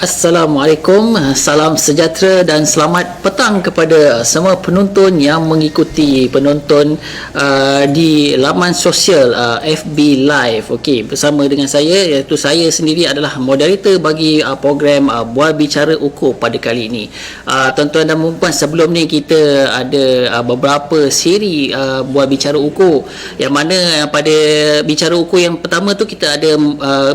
Assalamualaikum, salam sejahtera dan selamat petang kepada semua penonton yang mengikuti penonton di laman sosial FB Live. Okey, bersama dengan saya, iaitu saya sendiri adalah moderator bagi program Bual Bicara Ukur pada kali ini. Tuan-tuan dan puan, sebelum ni kita ada beberapa siri Bual Bicara Ukur, yang mana pada Bicara Ukur yang pertama tu kita ada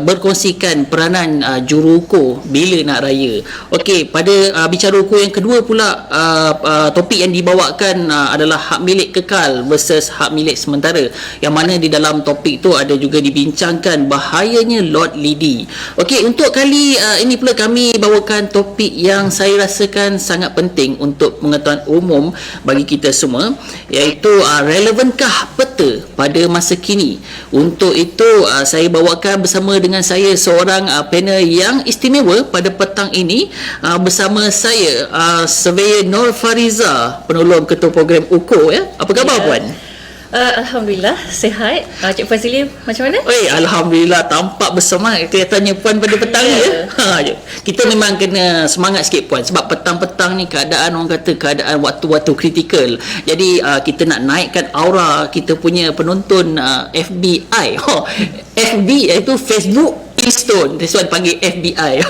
berkongsikan peranan juru ukur bila nak raya. Okey, pada bicara ukur yang kedua pula, topik yang dibawakan adalah hak milik kekal versus hak milik sementara, yang mana di dalam topik tu ada juga dibincangkan bahayanya Lord Lidi. Okey, untuk kali ini pula kami bawakan topik yang saya rasakan sangat penting untuk pengetahuan umum bagi kita semua, iaitu relevankah peta pada masa kini. Untuk itu saya bawakan bersama dengan saya seorang panel yang istimewa pada petang ini, bersama saya Surveyor Nur Fariza, penolong ketua program UKO, ya. Apa khabar puan? Alhamdulillah sihat. Cik Fazili macam mana? Alhamdulillah, tampak bersemangat kelihatannya puan pada petang ni, ya. Kita memang kena semangat sikit puan, sebab petang-petang ni keadaan, orang kata keadaan waktu-waktu kritikal. Jadi kita nak naikkan aura kita punya penonton FBI. FB iaitu Facebook Keystone, that's why panggil FBI.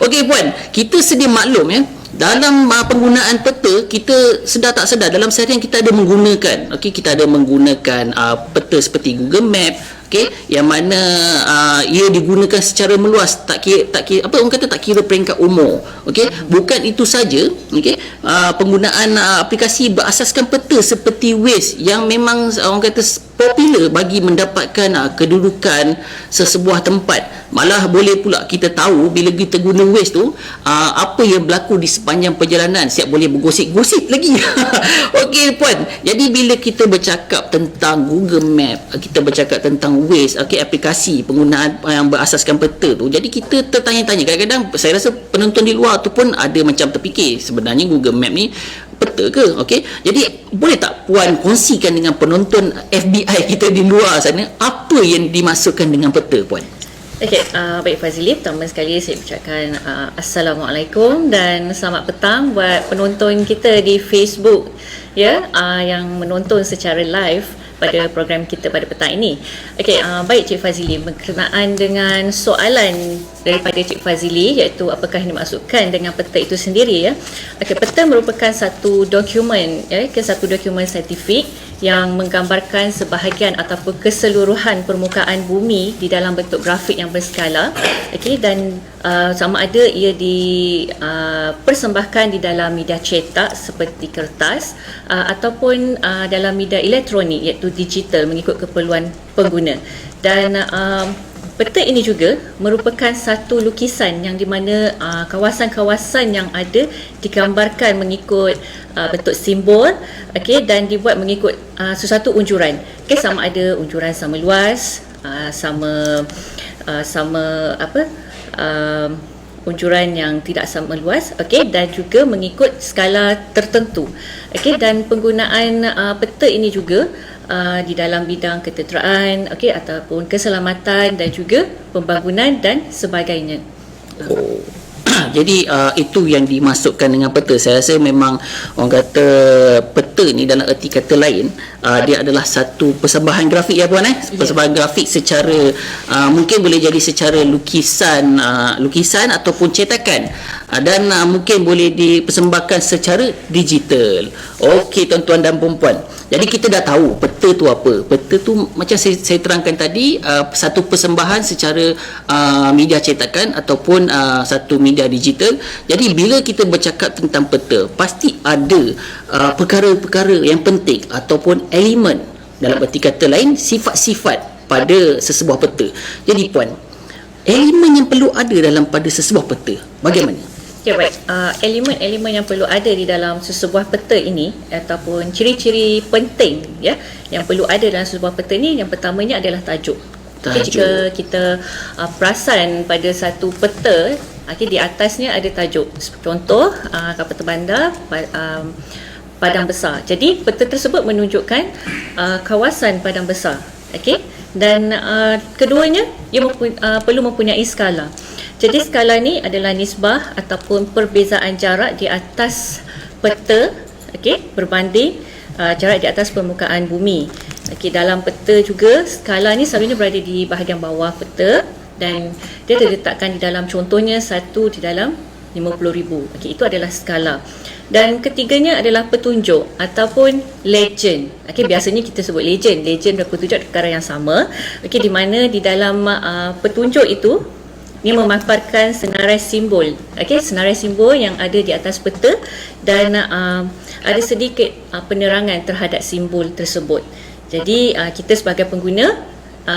Okey puan, kita sedia maklum, ya, dalam penggunaan peta, kita sedar tak sedar dalam seharian kita ada menggunakan, kita ada menggunakan peta seperti Google Map, yang mana ia digunakan secara meluas, tak kira apa orang kata, tak kira peringkat umur. Bukan itu saja, penggunaan aplikasi berasaskan peta seperti Waze, yang memang orang kata popular bagi mendapatkan kedudukan sesebuah tempat. Malah boleh pula kita tahu bila kita guna Waze tu, apa yang berlaku di sepanjang perjalanan, siap boleh bergosip-gosip lagi. Okey puan, jadi bila kita bercakap tentang Google Map, kita bercakap tentang Waze, aplikasi penggunaan yang berasaskan peta tu, jadi kita tertanya-tanya, kadang-kadang saya rasa penonton di luar tu pun ada macam terfikir, sebenarnya Google Map ni peta ke? Jadi boleh tak puan kongsikan dengan penonton FBI kita di luar sana, apa yang dimaksudkan dengan peta puan? Baik Fazili, pertama sekali saya ucapkan Assalamualaikum dan selamat petang buat penonton kita di Facebook, ya, yang menonton secara live pada program kita pada petang ini. Baik Cik Fazili, berkenaan dengan soalan daripada Cik Fazili, iaitu apakah yang dimaksudkan dengan peta itu sendiri, ya. Peta merupakan satu dokumen, ya, satu dokumen saintifik yang menggambarkan sebahagian ataupun keseluruhan permukaan bumi di dalam bentuk grafik yang berskala, dan sama ada ia dipersembahkan di dalam media cetak seperti kertas ataupun dalam media elektronik iaitu digital mengikut keperluan pengguna. Dan peta ini juga merupakan satu lukisan yang di mana kawasan-kawasan yang ada digambarkan mengikut bentuk simbol, dan dibuat mengikut sesuatu unjuran, sama ada unjuran sama luas, sama unjuran yang tidak sama luas, dan juga mengikut skala tertentu. Dan penggunaan peta ini juga di dalam bidang ketenteraan, ataupun keselamatan dan juga pembangunan dan sebagainya. Jadi itu yang dimasukkan dengan peta. Saya rasa memang orang kata peta ni dalam erti kata lain, dia adalah satu persembahan grafik, ya puan, persembahan grafik secara mungkin boleh jadi secara lukisan ataupun cetakan, dan mungkin boleh dipersembahkan secara digital. Okey tuan-tuan dan puan-puan, jadi kita dah tahu peta tu apa. Peta tu macam saya terangkan tadi, satu persembahan secara media cetakan ataupun satu media digital. Jadi bila kita bercakap tentang peta, pasti ada perkara-perkara yang penting ataupun elemen, dalam erti kata lain sifat-sifat pada sesebuah peta. Jadi puan, elemen yang perlu ada dalam pada sesebuah peta bagaimana? Baik. Elemen-elemen yang perlu ada di dalam sesebuah peta ini, ataupun ciri-ciri penting, ya, yang perlu ada dalam sesebuah peta ini, yang pertamanya adalah tajuk. Jika kita perasan pada satu peta, di atasnya ada tajuk. Contoh, Kapita Bandar Padang Besar. Jadi peta tersebut menunjukkan kawasan Padang Besar. Dan keduanya ia perlu mempunyai skala. Jadi skala ni adalah nisbah ataupun perbezaan jarak di atas peta, okey, berbanding jarak di atas permukaan bumi. Okey, dalam peta juga skala ni selalunya berada di bahagian bawah peta dan dia diletakkan di dalam, contohnya satu di dalam 50,000. Okey, itu adalah skala. Dan ketiganya adalah petunjuk ataupun legend. Okey, biasanya kita sebut legend. Legend dan petunjuk perkara yang sama. Okey, di mana di dalam petunjuk itu ini memaparkan senarai simbol. Okey, senarai simbol yang ada di atas peta dan ada sedikit penerangan terhadap simbol tersebut. Jadi kita sebagai pengguna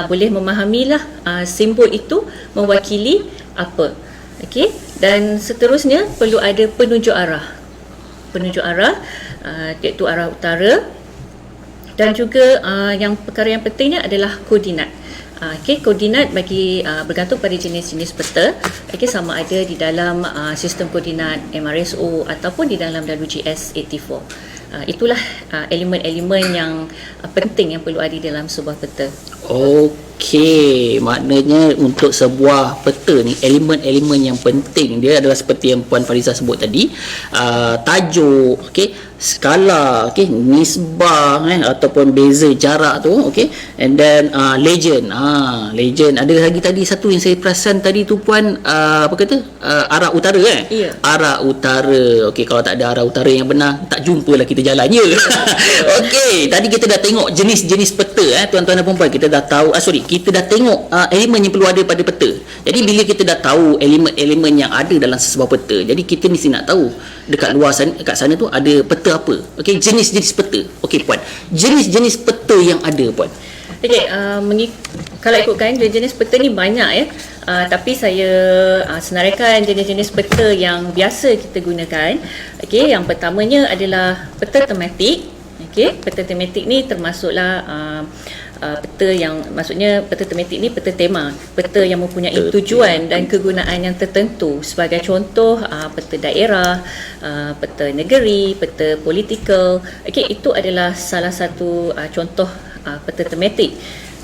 boleh memahamilah simbol itu mewakili apa. Okey, dan seterusnya perlu ada penunjuk arah. Penunjuk arah iaitu arah utara, dan juga yang perkara yang pentingnya adalah koordinat. Okey, koordinat bagi bergantung pada jenis-jenis peta. Okey, sama ada di dalam sistem koordinat MRSO ataupun di dalam WGS 84. Itulah elemen-elemen yang penting yang perlu ada dalam sebuah peta. Okey, maknanya untuk sebuah peta ni elemen-elemen yang penting dia adalah seperti yang Puan Fariza sebut tadi, tajuk, okey, skala, okey, nisbah ataupun beza jarak tu, okey, and then legend. Legend. Ada lagi tadi satu yang saya perasan tadi tu Puan, apa kata? Arah utara Ya. Arah utara. Okey, kalau tak ada arah utara yang benar, tak jumpalah kita jalan je. Okey, tadi kita dah tengok jenis-jenis peta tuan-tuan dan puan-puan, kita dah tahu kita dah tengok elemen yang perlu ada pada peta. Jadi bila kita dah tahu elemen-elemen yang ada dalam sebuah peta, jadi kita mesti nak tahu dekat luar sana, dekat sana tu ada peta apa. Okey, jenis-jenis peta. Okey Puan, jenis-jenis peta yang ada Puan. Okey, kalau ikutkan jenis peta ni banyak ya. Tapi saya senaraikan jenis-jenis peta yang biasa kita gunakan. Okey, yang pertamanya adalah peta tematik. Okey, peta tematik ni termasuklah peta yang, maksudnya peta tematik ni peta tema, peta yang mempunyai tujuan dan kegunaan yang tertentu. Sebagai contoh, peta daerah, peta negeri, peta politikal. Okey, itu adalah salah satu contoh peta tematik.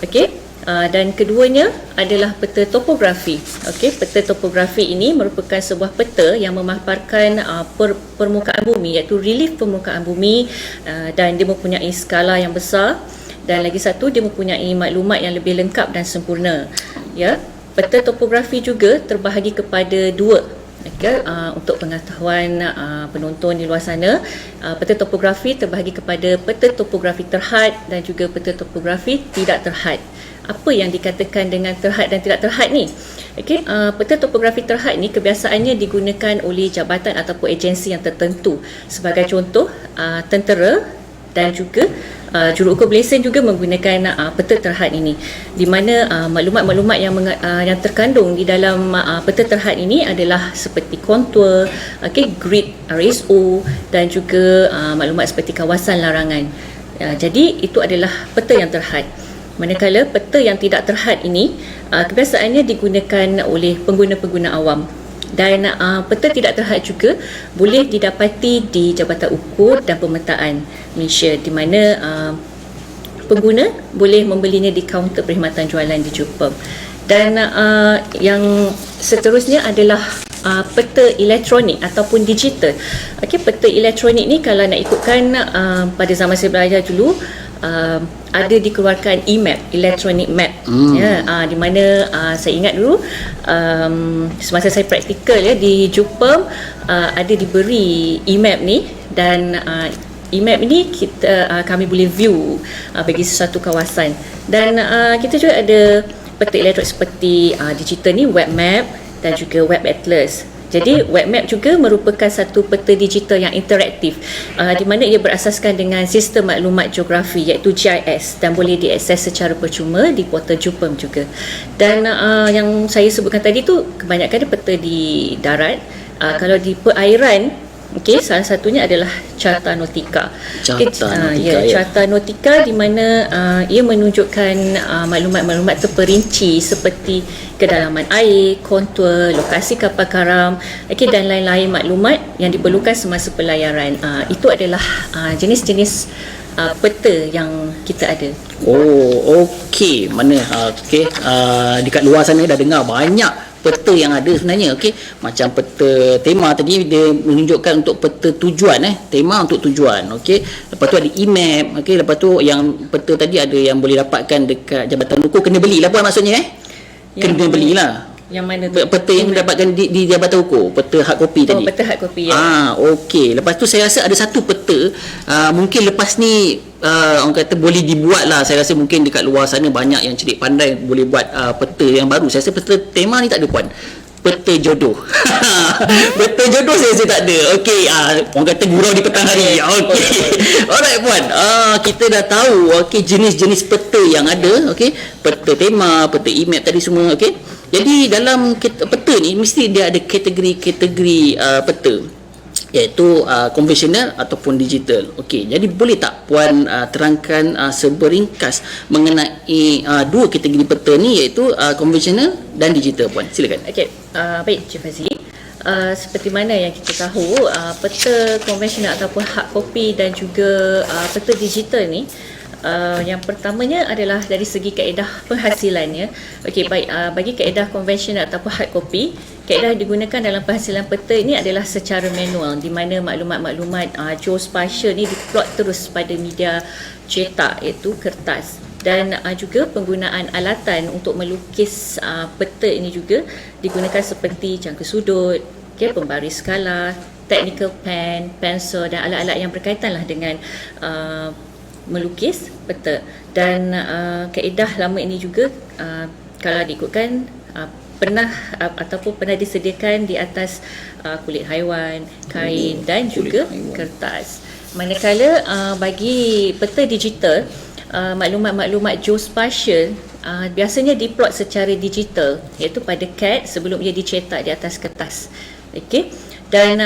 Okey, dan keduanya adalah peta topografi. Okey, peta topografi ini merupakan sebuah peta yang memaparkan permukaan bumi, iaitu relief permukaan bumi, dan dia mempunyai skala yang besar. Dan lagi satu, dia mempunyai maklumat yang lebih lengkap dan sempurna. Ya, peta topografi juga terbahagi kepada dua. Okay, untuk pengetahuan penonton di luar sana, peta topografi terbahagi kepada peta topografi terhad dan juga peta topografi tidak terhad. Apa yang dikatakan dengan terhad dan tidak terhad ni? Okay, peta topografi terhad ni kebiasaannya digunakan oleh jabatan ataupun agensi yang tertentu. Sebagai contoh, tentera dan juga juruukur Malaysia juga menggunakan peta terhad ini, di mana maklumat-maklumat yang terkandung di dalam peta terhad ini adalah seperti kontur, grid RSO dan juga maklumat seperti kawasan larangan. Jadi itu adalah peta yang terhad. Manakala peta yang tidak terhad ini kebiasaannya digunakan oleh pengguna-pengguna awam. Dan peta tidak terhad juga boleh didapati di Jabatan Ukur dan Pemetaan Malaysia, di mana pengguna boleh membelinya di kaunter perkhidmatan jualan di Jupam. Dan yang seterusnya adalah peta elektronik ataupun digital. Okey, peta elektronik ni kalau nak ikutkan pada zaman saya belajar dulu, ada dikeluarkan e-map, electronic map, ya, di mana saya ingat dulu semasa saya praktikal ya di Jupam, ada diberi e-map ni, dan e-map ni kami boleh view bagi sesuatu kawasan. Dan kita juga ada peta elektronik seperti digital ni, web map dan juga web atlas. Jadi web map juga merupakan satu peta digital yang interaktif, di mana ia berasaskan dengan sistem maklumat geografi iaitu GIS, dan boleh diakses secara percuma di portal Jupam juga. Dan yang saya sebutkan tadi tu kebanyakan dia peta di darat. Kalau di perairan, okey, salah satunya adalah Carta Nautica. Carta Nautica, di mana ia menunjukkan maklumat-maklumat terperinci seperti kedalaman air, kontur, lokasi kapal karam, okey, dan lain-lain maklumat yang diperlukan semasa pelayaran. Itu adalah jenis-jenis peta yang kita ada. Oh, okey. Mana okey, dekat luar sana dah dengar banyak peta yang ada sebenarnya. Okey, macam peta tema tadi dia menunjukkan untuk peta tujuan, tema untuk tujuan. Okey, lepas tu ada e-map. Okey, lepas tu yang peta tadi ada yang boleh dapatkan dekat Jabatan Hukum, kena belilah puan maksudnya kena belilah. Yang mana tu? Peta yang dapatkan di Jabatan Hukum, peta hard copy tadi. Peta hard copy ya. Okey. Lepas tu saya rasa ada satu peta, mungkin lepas ni orang kata boleh dibuat lah. Saya rasa mungkin dekat luar sana banyak yang cerdik pandai boleh buat peta yang baru. Saya rasa peta tema ni tak ada puan. Peta jodoh. Peta jodoh saya rasa tak ada. Okey, orang kata gurau di petang hari. Okey. Alright puan. Kita dah tahu jenis-jenis peta yang ada. Okey. Peta tema, peta e-map tadi semua. Okey. Jadi dalam peta ni mesti dia ada kategori-kategori peta, iaitu konvensional ataupun digital. Okey, jadi boleh tak puan terangkan seberingkas mengenai dua kategori peta ni, iaitu konvensional dan digital puan? Silakan. Okey, baik Cik Fazli. Seperti mana yang kita tahu, peta konvensional ataupun hard copy dan juga peta digital ni, yang pertamanya adalah dari segi kaedah penghasilannya. Okey, baik, bagi kaedah konvensional ataupun hard copy, kaedah digunakan dalam penghasilan peta ini adalah secara manual, di mana maklumat-maklumat geospatial ni diplot terus pada media cetak, iaitu kertas. Dan juga penggunaan alatan untuk melukis peta ini juga digunakan seperti jangka sudut, pembaris skala, technical pen, pensel dan alat-alat yang berkaitan lah dengan melukis peta. Dan kaedah lama ini juga kalau diikutkan pernah ataupun pernah disediakan di atas kulit haiwan, kain dan juga kertas. Manakala bagi peta digital, maklumat-maklumat geospatial biasanya diplot secara digital, iaitu pada CAD sebelum ia dicetak di atas kertas. Okey. Dan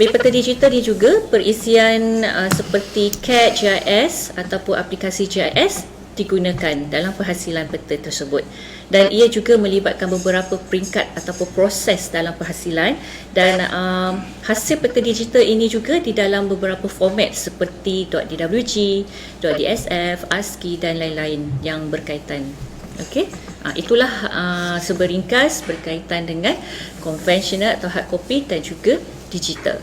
peta digital ni juga perisian seperti CAD, GIS ataupun aplikasi GIS digunakan dalam penghasilan peta tersebut. Dan ia juga melibatkan beberapa peringkat ataupun proses dalam penghasilan. Dan hasil peta digital ini juga di dalam beberapa format seperti .dwg, .dsf, ASCII dan lain-lain yang berkaitan. Okey, itulah seberingkas berkaitan dengan konvensional atau hard copy dan juga digital.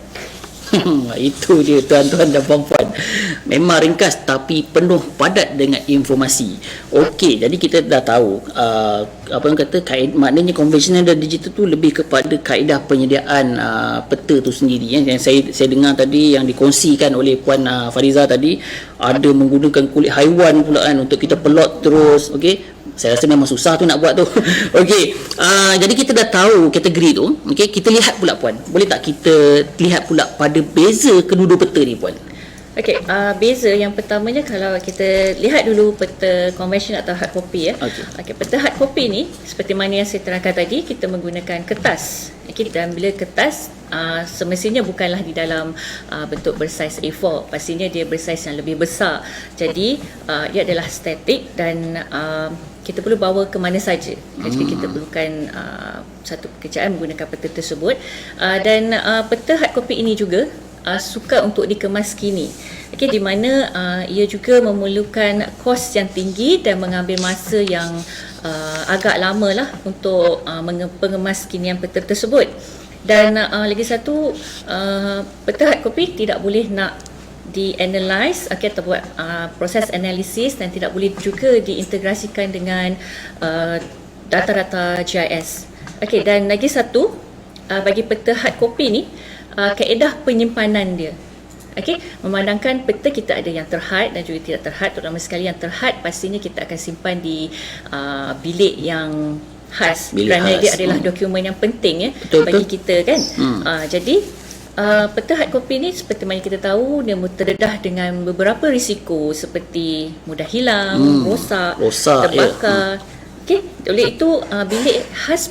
Itu dia tuan-tuan dan puan-puan. Memang ringkas tapi penuh padat dengan informasi. Okey, jadi kita dah tahu apa yang kata maknanya konvensional dan digital tu lebih kepada kaedah penyediaan peta tu sendiri. Yang saya dengar tadi yang dikongsikan oleh puan Fariza tadi, ada menggunakan kulit haiwan pula untuk kita pelot terus. Okey, saya rasa memang susah tu nak buat tu. Okey, jadi kita dah tahu kategori tu. Okey, kita lihat pula puan. Boleh tak kita lihat pula pada beza kedua-dua peta ni puan? Okey, beza yang pertamanya kalau kita lihat dulu peta konvensional atau hard copy Okey, peta hard copy ni seperti mana yang saya terangkan tadi, kita menggunakan kertas. Okey, dan bila kertas semestinya bukanlah di dalam bentuk bersaiz A4, pastinya dia bersaiz yang lebih besar. Jadi ia adalah statik dan kita perlu bawa ke mana saja jika kita perlukan satu pekerjaan menggunakan peta tersebut. Dan peta hard copy ini juga sukar untuk dikemas kini. Okey, di mana ia juga memerlukan kos yang tinggi dan mengambil masa yang agak lama lah untuk pengemas kinian peta tersebut. Dan lagi satu, peta hard copy tidak boleh nak di-analyze atau buat proses analisis, dan tidak boleh juga diintegrasikan dengan data-data GIS. Okey, dan lagi satu, bagi peta hard copy ni, kaedah penyimpanan dia. Okey, memandangkan peta kita ada yang terhad dan juga tidak terhad. Terutama sekali yang terhad pastinya kita akan simpan di bilik yang khas, kerana dia adalah dokumen yang penting bagi kita kan. Jadi peta hard copy ni seperti mana kita tahu, dia terdedah dengan beberapa risiko seperti mudah hilang, rosak, terbakar. Okey, oleh itu bilik khas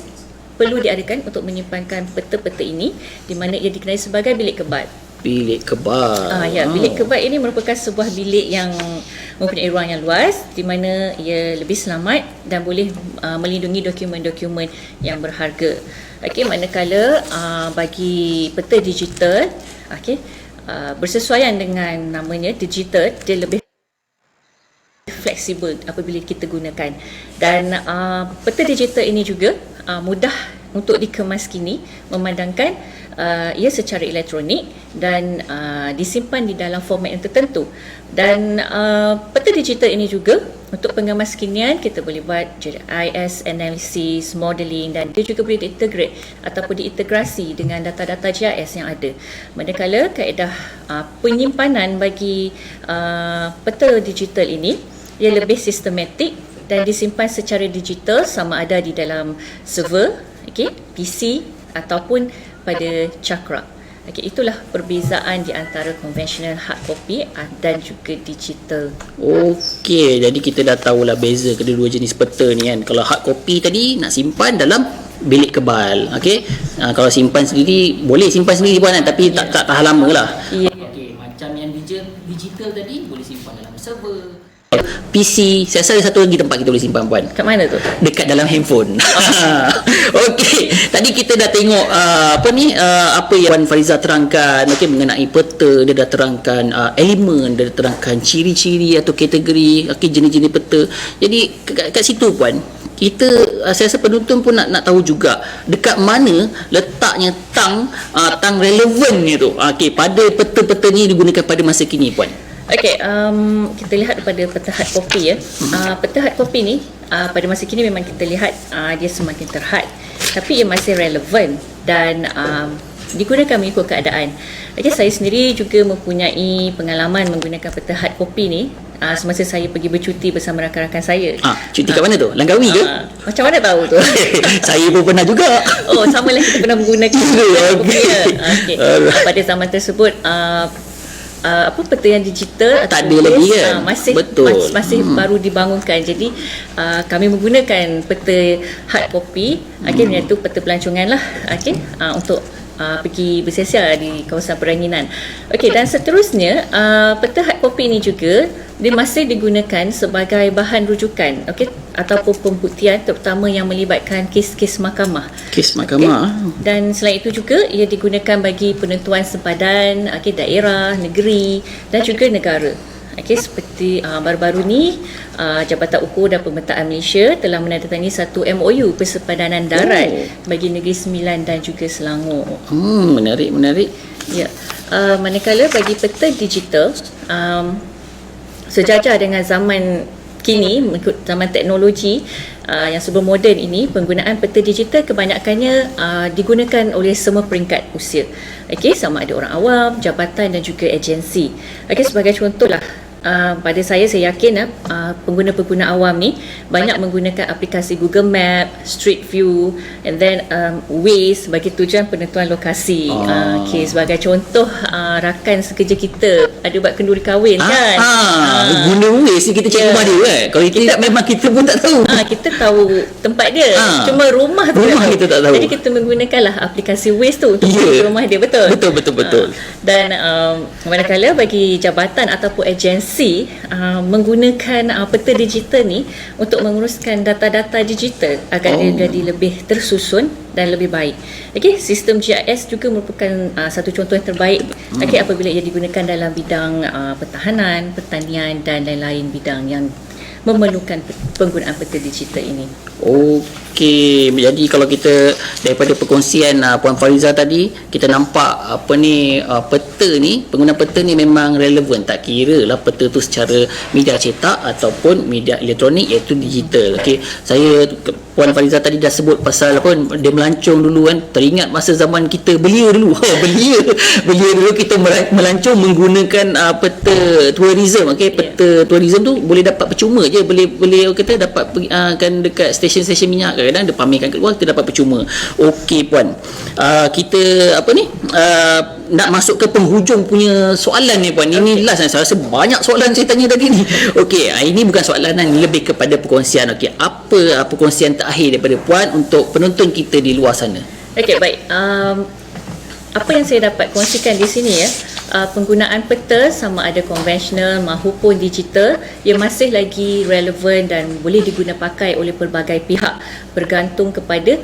perlu diadakan untuk menyimpankan peta-peta ini, di mana ia dikenali sebagai bilik kebat. Bilik kebat. Bilik kebat ini merupakan sebuah bilik yang mempunyai ruang yang luas, di mana ia lebih selamat dan boleh melindungi dokumen-dokumen yang berharga. Okey, manakala bagi peta digital, bersesuaian dengan namanya digital, dia lebih fleksibel apabila kita gunakan. Dan peta digital ini juga mudah untuk dikemas kini, memandangkan ia secara elektronik dan disimpan di dalam format yang tertentu. Dan peta digital ini juga untuk pengemas kinian kita boleh buat GIS, analysis, modeling, dan dia juga boleh diintegrate ataupun diintegrasi dengan data-data GIS yang ada. Manakala kaedah penyimpanan bagi peta digital ini ia lebih sistematik dan disimpan secara digital, sama ada di dalam server, PC ataupun pada cakra. Itulah perbezaan di antara konvensional hard copy dan juga digital. Okey, jadi kita dah tahulah beza kedua-dua jenis peta ni kan. Kalau hard copy tadi nak simpan dalam bilik kebal. Kalau simpan sendiri boleh simpan sendiri pun kan, tapi tak tahan lama lah. Okey, macam yang digital tadi boleh simpan dalam server, PC. Saya rasa ada satu lagi tempat kita boleh simpan, puan. Kat mana tu? Dekat dalam handphone. Okey, tadi kita dah tengok apa yang Puan Fariza terangkan mengenai peta. Dia dah terangkan elemen, dia dah terangkan ciri-ciri atau kategori jenis-jenis peta. Jadi kat situ, puan, saya rasa penonton pun nak tahu juga dekat mana letaknya tang relevan ni tu. Pada peta-peta ni digunakan pada masa kini, puan. Kita lihat pada peta hard copy ya. Peta hard copy ni pada masa kini memang kita lihat dia semakin terhad, tapi ia masih relevan dan digunakan mengikut keadaan. Saya sendiri juga mempunyai pengalaman menggunakan peta hard copy ni semasa saya pergi bercuti bersama rakan-rakan saya. Cuti kat mana tu? Langkawi ke? Macam mana tahu tu? Saya pun pernah juga. Sama lah, kita pernah menggunakan peta copy ya. Pada zaman tersebut peta yang digital tak ada lagi kan? Masih baru dibangunkan. Jadi kami menggunakan peta hard copy, iaitu peta pelancongan lah, untuk pergi bersiasat di kawasan Peranginan. Dan seterusnya peta hard copy ini juga dia masih digunakan sebagai bahan rujukan ataupun pembuktian, terutama yang melibatkan kes-kes mahkamah. Kes mahkamah. Dan selain itu juga ia digunakan bagi penentuan sempadan daerah, negeri dan juga negara. Seperti baru-baru ni Jabatan Ukur dan Pemetaan Malaysia telah menandatangani satu MOU persepadanan darat bagi Negeri Sembilan dan juga Selangor. Menarik. Ya. Manakala bagi peta digital, sejajar dengan zaman kini, mengikut zaman teknologi yang serba moden ini, penggunaan peta digital kebanyakannya digunakan oleh semua peringkat usia. Sama ada orang awam, jabatan dan juga agensi. Sebagai contohlah, pada saya yakin pengguna-pengguna awam ni banyak menggunakan aplikasi Google Map, Street View, and then Waze bagi tujuan penentuan lokasi. Sebagai contoh, rakan sekerja kita ada buat kenduri kahwin kan. Guna Waze ni kita cek rumah dia kan. Kalau kita memang kita pun tak tahu. Kita tahu tempat dia, cuma rumah kita tak tahu. Jadi kita menggunakanlah aplikasi Waze tu untuk pergi ke rumah dia. Betul. Dan manakala bagi jabatan ataupun agensi menggunakan peta digital ni untuk menguruskan data-data digital agar dia jadi lebih tersusun dan lebih baik. Sistem GIS juga merupakan satu contoh yang terbaik apabila ia digunakan dalam bidang pertahanan, pertanian dan lain-lain bidang yang memerlukan penggunaan peta digital ini. Okey, jadi kalau kita daripada perkongsian Puan Fariza tadi, kita nampak peta ni, penggunaan peta ni memang relevan, tak kira lah peta tu secara media cetak ataupun media elektronik, iaitu digital. Saya Puan Fariza tadi dah sebut pasal dia melancong dulu kan. Teringat masa zaman kita belia dulu. Belia dulu kita melancong menggunakan peta tourism. Peta tourism tu boleh dapat percuma je, boleh kita dapat kan dekat stesen-stesen minyak, kadang-kadang dia pamerkan kat luar, kita dapat percuma. Okey, puan, kita nak masuk ke penghujung punya soalan ni, puan. Ini last, saya rasa banyak soalan saya tanya tadi ni. Okey, ini bukan soalan, ini lebih kepada perkongsian. Apa perkongsian terakhir daripada puan untuk penonton kita di luar sana? Baik. Apa yang saya dapat kongsikan di sini penggunaan peta sama ada konvensional maupun digital, ia masih lagi relevan dan boleh diguna pakai oleh pelbagai pihak, bergantung kepada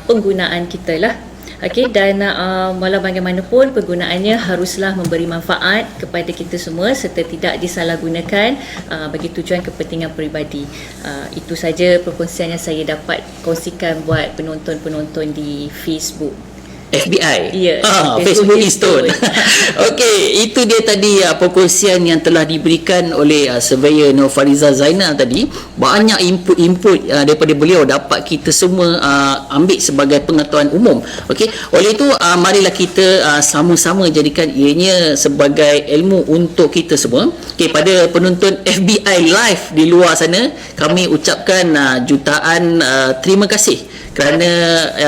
penggunaan kita lah. Okey, dan walau bagaimanapun penggunaannya haruslah memberi manfaat kepada kita semua serta tidak disalahgunakan bagi tujuan kepentingan peribadi. Itu saja perkongsian yang saya dapat kongsikan buat penonton-penonton di Facebook. FBI. Ya, Facebook Instone. Okey, itu dia tadi perkongsian yang telah diberikan oleh Surveyor Nur Fariza Zainal tadi. Banyak input-input daripada beliau dapat kita semua ambil sebagai pengetahuan umum. Okey, oleh itu marilah kita sama-sama jadikan ianya sebagai ilmu untuk kita semua. Okey, pada penonton FBI live di luar sana, kami ucapkan jutaan terima kasih kerana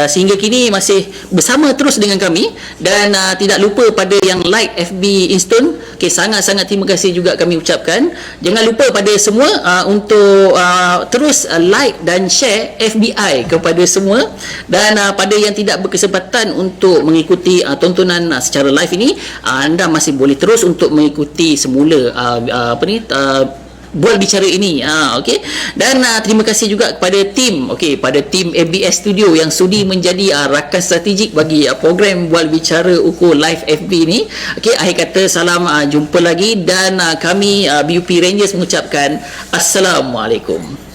sehingga kini masih bersama terus dengan kami, dan tidak lupa pada yang like FB Instone. Okay, sangat-sangat terima kasih juga kami ucapkan. Jangan lupa pada semua untuk terus like dan share FBI kepada semua, dan pada yang tidak berkesempatan untuk mengikuti tontonan secara live ini, anda masih boleh terus untuk mengikuti semula buat bicara ini. Okey, dan terima kasih juga kepada tim pada tim ABS Studio yang sudi menjadi rakan strategik bagi program buat bicara ukur live FB ni. Okey, akhir kata salam jumpa lagi, dan kami BUP Rangers mengucapkan Assalamualaikum.